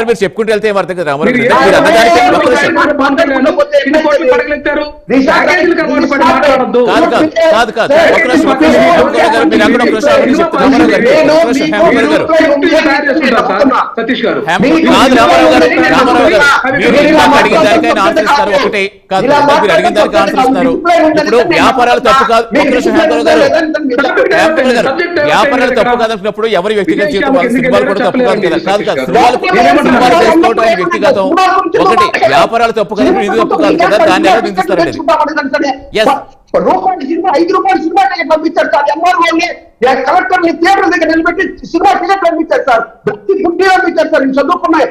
మీరు చెప్పుకుంటూ వెళ్తే అర్థం కాదు. రామారావు అడిగిన దానికైనా ఆన్సర్ ఇస్తారు. ఒకటే కాదు, మీరు అడిగిన దానికి ఆన్సర్ ఇస్తారు. ఇప్పుడు వ్యాపారాలు తప్పు కాదు, వ్యాపారాలు తప్పు కాదనుకున్నప్పుడు ఎవరి వ్యక్తిగత జీవితం సినిమాలు కూడా తప్పు కాదు కదా. కాదు కాదు, సినిమాలు చేసుకోవడం ఆయన వ్యక్తిగతం. ఒకటి వ్యాపారాలు తప్పు కాదు, ఇది తప్పు కాదు కదా, దాన్ని ఎవరు నిందిస్తారండి. రూపాయల సినిమా 5 రూపాయల సినిమా పంపించారు సార్. ఎంఆర్ఓని కలెక్టర్ ని థియేటర్ దగ్గర నిలబెట్టి సినిమా టికెట్ పంపించారు సార్. పంపించారు సార్. చదువుకున్నాయి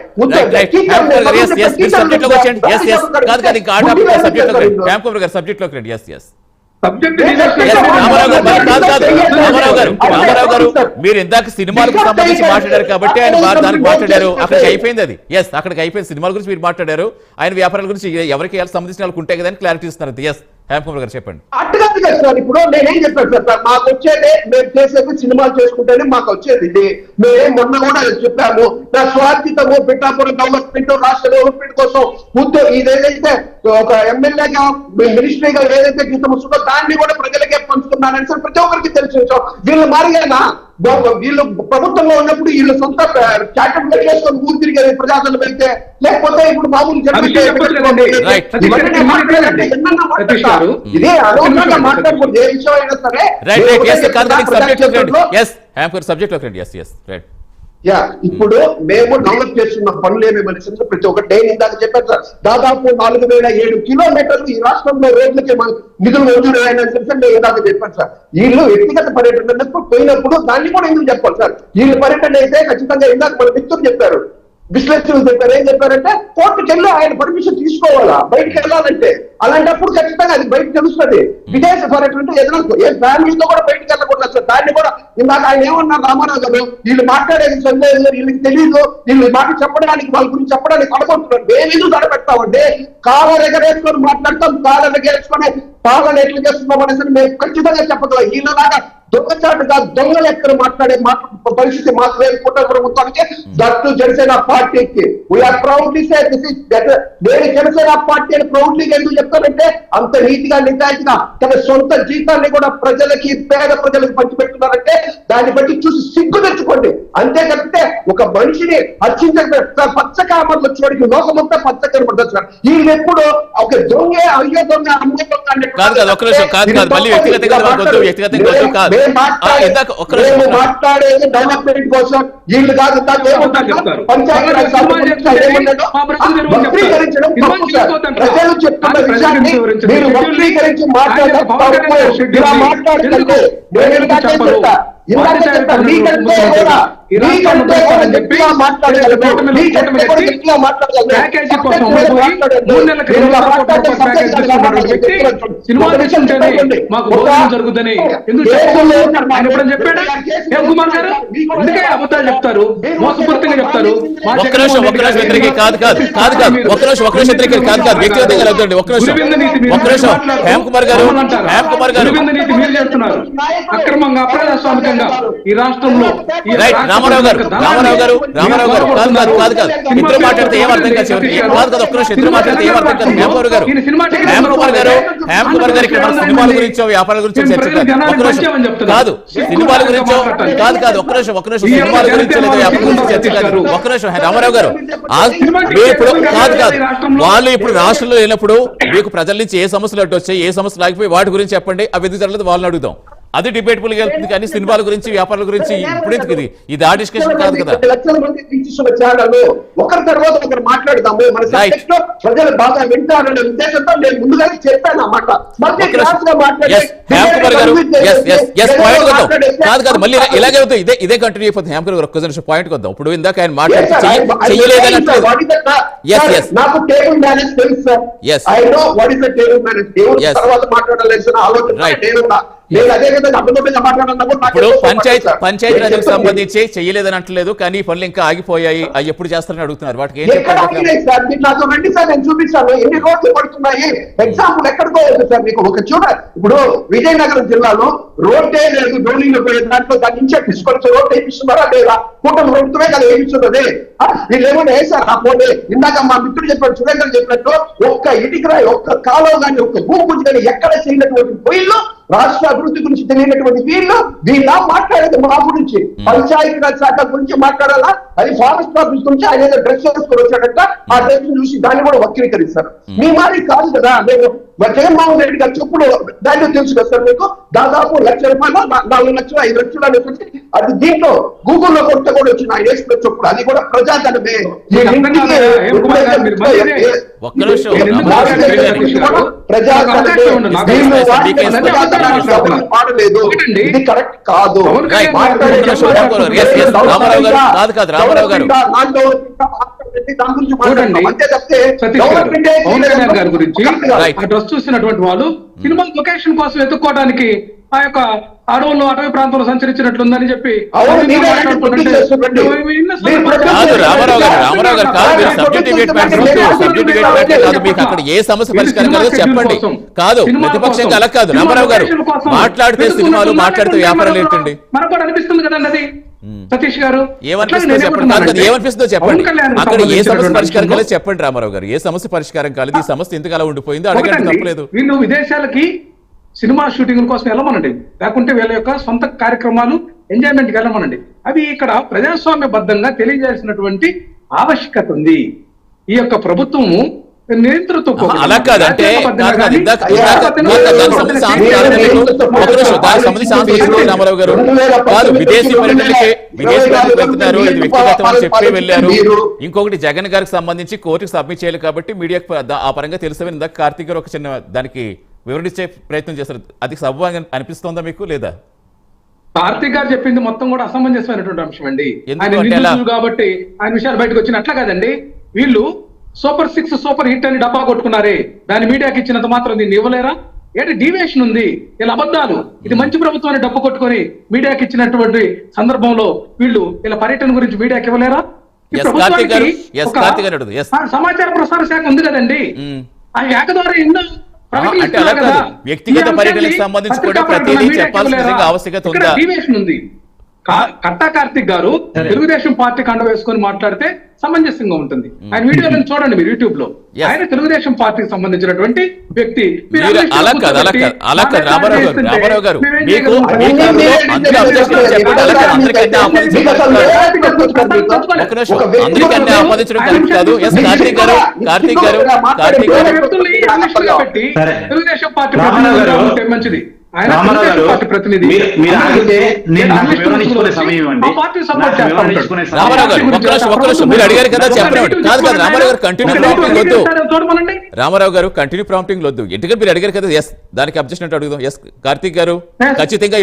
రామారావు గారు మీరు ఇందాక సినిమాలకు సంబంధించి మాట్లాడారు కాబట్టి ఆయన దానికి మాట్లాడారు. అక్కడికి అయిపోయింది అది. ఎస్, అక్కడికి అయిపోయింది. సినిమాల గురించి మీరు మాట్లాడారు, ఆయన వ్యాపారాల గురించి ఎవరికి సంబంధించిన వాళ్ళకి ఉంటాయి కదా అని క్లారిటీ ఇస్తున్నారు. ఎస్, హేమకుమార్ గారు చెప్పండి. అట్టుగాదు కదా సార్. ఇప్పుడు నేనేం చెప్పాను సార్, మాకు వచ్చేదే మేము చేసేది సినిమాలు చేసుకుంటేనే మాకు వచ్చేది ఇది. మేమేం మొన్న కూడా చెప్పాము, నా స్వార్థితము పిఠాపురం డెవలప్మెంట్ రాష్ట్ర డెవలప్మెంట్ కోసం ముందు ఇదేదైతే ఒక ఎమ్మెల్యేగా మినిస్ట్రీగా ఏదైతే గీతం వస్తుందో దాన్ని కూడా ప్రజలకే పంచుతున్నానని సార్ ప్రతి ఒక్కరికి తెలిసి వీళ్ళు మారిగానా. వీళ్ళు ప్రభుత్వంలో ఉన్నప్పుడు వీళ్ళు సొంత చాటం చేసుకొని ఊరు తిరిగేది ప్రజాదరణ వెళ్తే, లేకపోతే ఇప్పుడు మామూలు ఇదే అనవసరంగా మాట్లాడుకుంటే ఏ విషయం అయినా సరే. ఇప్పుడు మేము డెవలప్ చేస్తున్న పనులు ఏమేమని ప్రతి ఒక్కటి నేను ఇందాక చెప్పాను సార్. దాదాపు 4007 కిలోమీటర్లు ఈ రాష్ట్రంలో రోడ్లకి నిధులు మంజూరు అయినని చెప్పి నేను ఇందాక చెప్పాను సార్. వీళ్ళు వ్యక్తిగత పర్యటన పోయినప్పుడు దాన్ని కూడా ఎందుకు చెప్పాలి సార్. వీళ్ళు పర్యటన అయితే ఖచ్చితంగా ఇందాక మన మిత్రులు చెప్పారు, విశ్లేషకులు చెప్పారు. ఏం చెప్పారంటే కోర్టుకి వెళ్ళి ఆయన పర్మిషన్ తీసుకోవాలా బయటకు వెళ్ళాలంటే. అలాంటప్పుడు ఖచ్చితంగా అది బయటకు తెలుస్తుంది. విదేశీ పర్యటన అంటే ఏదైనా ఏ ఫ్యామిలీతో కూడా బయటకు వెళ్ళకూడదు సార్. దాన్ని కూడా ఇందాక ఆయన ఏమన్నారు రామారావు గారు, వీళ్ళు మాట్లాడేది సందేహం వీళ్ళకి తెలియదు, వీళ్ళు మాట చెప్పడానికి వాళ్ళ గురించి చెప్పడానికి అడగొట్టున్నారు. మేమేందుకు అడగెడతామంటే కాళ్ళ ఎగరేసుకొని మాట్లాడతాం, కాళ్ళ ఎగరేసుకొని పాలన ఎట్లు చేస్తున్నాం అనేసి మేము ఖచ్చితంగా చెప్పగలం. వీళ్ళలాగా దొంగచాటుగా దొంగలు ఎక్కడ మాట్లాడే పరిస్థితి మాకు లేదు కుట్ర ప్రభుత్వానికి. దట్టు జనసేన పార్టీకి we are proudly say this is నేను జనసేన పార్టీ అని ప్రౌడ్లీ ఎందుకు చెప్తానంటే అంత నీతిగా నిజాయితీగా తన సొంత జీతాన్ని కూడా ప్రజలకి పేద ప్రజలకు పంచిపెట్టున్నారంటే దాన్ని బట్టి చూసి సిగ్గు తెచ్చుకోండి. అంతే కలిపితే ఒక మనిషిని హత్యించే పచ్చకామర్లు చూడకి లోకమంతా పచ్చ కనబడతారు సార్. వీళ్ళు ఎప్పుడు ఒక దొంగే అయ్యో దొంగ అమ్మే దొంగ మాట్లాడేది డెవలప్మెంట్ కోసం. వీళ్ళు కాదు వక్రీకరించడం ప్రజలు చెప్తున్న విషయాన్ని మీరు వక్రీకరించి మాట్లాడుతుంటే జరుగుతుంది. అబద్ధాలు చెప్తారు, మోసపూరితంగా చెప్తారు. అక్రమంగా అప్రజాస్వామికంగా ఈ రాష్ట్రంలో రామారావు గారు ఇద్దరు మాట్లాడితే ఏమర్థం కాదు. ఒక్క నిమిషం, ఇద్దరు మాట్లాడితే ఏమర్థం కాదు. హేమకుమార్ గారు ఇక్కడ మన సినిమాల గురించో వ్యాపారాల గురించో చర్చ కాదు. సినిమాల గురించో కాదు. ఒక్క నిమిషం, సినిమాల గురించో లేదా వ్యాపారం గురించి చర్చ కాదు. ఒక్క నిమిషం రామారావు గారు, ఇప్పుడు కాదు వాళ్ళు ఇప్పుడు రాష్ట్రంలో లేనప్పుడు మీకు ప్రజల నుంచి ఏ సమస్యలు అడ్డు వచ్చాయి, ఏ సమస్యలు ఆగిపోయి వాటి గురించి చెప్పండి. అవి ఎందుకు జరగలేదు వాళ్ళని అడుగుదాం. అది డిబేటబుల్ గా వెళ్తుంది. కానీ సినిమాల గురించి వ్యాపారాల గురించి ఇప్పుడు ఎందుకు ఇది ఆ డిస్కషన్ కాదు కదా. లక్షల మంది వీక్షిస్తున్న ఛానల్ ఒకరి తర్వాత ఒకరు మాట్లాడతాము, మన సబ్జెక్ట్ లో ప్రజలు బాగా వింటారనే ఉద్దేశంతో నేను ముందుగానే చెప్పాను అన్నమాట. కాదు మళ్ళీ ఇలాగే అవుతుంది. ఇదే కంటిన్యూ అయిపోతుంది. హేమకుమార్ గారు ఒక్క నిమిషం పాయింట్ వద్దాం. ఇప్పుడు ఇందాక ఆయన మాట్లాడితే చేయలేదని నాకు టేబుల్ మేనేజ్ తెలుసు sir. I know what is the table manage. దేవుడు తర్వాత మాట్లాడాల్సిన ఆలోచన నేను అదే విధంగా అబద్ధంగా మాట్లాడన్నా కూడా నాకు ఇప్పుడు కోపం పంచాయతీ రాజ్కి చెప్పండి. సంబంధించి చెయ్యలేదని అంటలేదు, కానీ ఈ పనులు ఇంకా ఆగిపోయాయి, అవి ఎప్పుడు చేస్తారని అడుగుతున్నారు. వాటికి ఏం ఎక్కడ చెప్పాలి? ఆగినాయి సార్? మీరు నాతో రండి సార్, నేను చూపిస్తాను ఎన్ని రోడ్లు పడుతున్నాయి. ఎగ్జాంపుల్ ఎక్కడికో ఉంది సార్, మీకు ఒక ఇప్పుడు విజయనగరం జిల్లాలో రోడ్డే లేదు, డోలింగ్ పోయే దాంట్లో దాని నుంచి తీసుకొచ్చి రోడ్ వేయిస్తున్నారా లేదా? కూటమి రోడ్డుతోనే కదా వేయిస్తున్నది. వీళ్ళు ఏమైనా వేసారు ఆ పోటీ? ఇందాక మా మిత్రుడు చెప్పాడు, సురేంద్ర చెప్పినట్టు ఒక్క ఇటుకరాయి, ఒక్క కాలువ కానీ, ఒక్క భూమి పూజ కానీ ఎక్కడ చేయనటువంటి పొయ్యిల్లో రాష్ట్ర అభివృద్ధి గురించి తెలియనటువంటి వీళ్ళ మాట్లాడేది మా గురించి, పంచాయతీ రాజ్ శాఖ గురించి మాట్లాడాలా? అది ఫారెస్ట్ ఆఫీస్ గురించి ఆయన ఏదో డ్రెస్ వేసుకొని వచ్చాడంట, ఆ డ్రెస్ చూసి దాన్ని కూడా వక్రీకరిస్తారు. మీ మారి కాదు కదా. నేను జగన్మోహన్ రెడ్డి గారు చెప్పుడు దాన్ని తెలుసు కదా సార్ మీకు, దాదాపు ₹1,00,000 4 లక్షలు 5 లక్షలు అనేసి అది దీంట్లో గూగుల్లో కొడితే కూడా వచ్చిన ఆయన వేసుకున్న చెప్పుడు, అది కూడా ప్రజాధనమే. ఒక్క నిమిషం. పాడలేదు, ఇది కరెక్ట్ కాదు. రామారావు గారు గారి గురించి ఆ డ్రెస్ చూసినటువంటి వాళ్ళు సినిమా లొకేషన్ కోసం ఎత్తుక్కోవడానికి ఆ యొక్క అడవుల్లో అటవీ ప్రాంతంలో సంచరించినట్లుందని చెప్పి రామారావు గారు కాదు, మీకు అక్కడ ఏ సమస్య పరిష్కారం కాదో చెప్పండి. కాదు, ప్రతిపక్షంగా అలా కాదు. రామారావు గారు మాట్లాడితే సినిమాలు, మాట్లాడితే వ్యాపారాలు ఏంటండి? మనకు కూడా అనిపిస్తుంది కదండి అది. సతీష్ గారు ఏమనిపిస్తుందో చెప్పండి. ఏమనిపిస్తుందో చెప్పండి. అక్కడ ఏ సమస్య పరిష్కారం కాలేదు చెప్పండి రామారావు గారు. ఏ సమస్య పరిష్కారం కాలేదు, ఈ సమస్య ఎందుకు అలా ఉండిపోయిందో అడగండి, తప్పలేదు. వీళ్ళు విదేశాలకి సినిమా షూటింగ్ కోసం వెళ్ళమనండి, లేకుంటే వీళ్ళ యొక్క సొంత కార్యక్రమాలు ఎంజాయ్మెంట్కి వెళ్ళమనండి. అవి ఇక్కడ ప్రజాస్వామ్యబద్ధంగా తెలియజేయాల్సినటువంటి ఆవశ్యకత ఉంది. ఈ యొక్క ప్రభుత్వము అలా కాదు అంటే రామారావు గారు కాదు, విదేశీ పర్యటనకి వెళ్తున్నారు, ఇది వ్యక్తిగతం అని చెప్పి వెళ్ళారు. ఇంకొకటి జగన్ గారికి సంబంధించి కోర్టుకు సబ్మిట్ చేయాలి కాబట్టి మీడియాకు ఆ పరంగా తెలుసు. ఇందాక కార్తీక్ గారు ఒక చిన్న దానికి వివరించే ప్రయత్నం చేస్తారు, అది సబబుగా అనిపిస్తోందా మీకు లేదా? కార్తీక్ గారు చెప్పింది మొత్తం కూడా అసమంజసమైనటువంటి అంశం అండి. కాబట్టి ఆయన విషయాలు బయటకు వచ్చిన అట్లా కాదండి. వీళ్ళు సూపర్ 6 సూపర్ హిట్ అని డబ్బా కొట్టుకున్నారే, దాని మీడియాకి ఇచ్చినంత మాత్రం దీన్ని ఇవ్వలేరా? ఏంటి డీవియేషన్ ఉంది, ఇలా అబద్ధాలు, ఇది మంచి ప్రభుత్వాన్ని డబ్బు కొట్టుకొని మీడియాకి ఇచ్చినటువంటి సందర్భంలో వీళ్ళు ఇలా పర్యటన గురించి మీడియాకి ఇవ్వలేరా? సమాచార ప్రసార శాఖ ఉంది కదండి, ఆ శాఖ ద్వారా ఎన్నో వ్యక్తిగత పర్యటనకు సంబంధించి కూడా ప్రతిదీ చెప్పాల్సిన ఆవశ్యకత ఉందా? డీవియేషన్ ఉంది. కట్టా కార్తిక్ గారు తెలుగుదేశం పార్టీ కండ వేసుకొని మాట్లాడితే సమంజసంగా ఉంటుంది. ఆయన వీడియోలను చూడండి మీరు యూట్యూబ్ లో. ఆయన తెలుగుదేశం పార్టీకి సంబంధించిన వ్యక్తి. రామారావు గారు అందరికీ ఆపాదించడం కరెక్ట్ కాదు. కార్తీక్ గారు పెట్టి తెలుగుదేశం పార్టీ మంచిది. రామారావు గారు కంటిన్యూ ప్రాంప్టింగ్ వద్దు, ఎందుకంటే మీరు అడిగారు కదా. ఎస్, దానికి అబ్జెక్షన్ అడుగుదాం. ఎస్ కార్తీక్ గారు ఖచ్చితంగా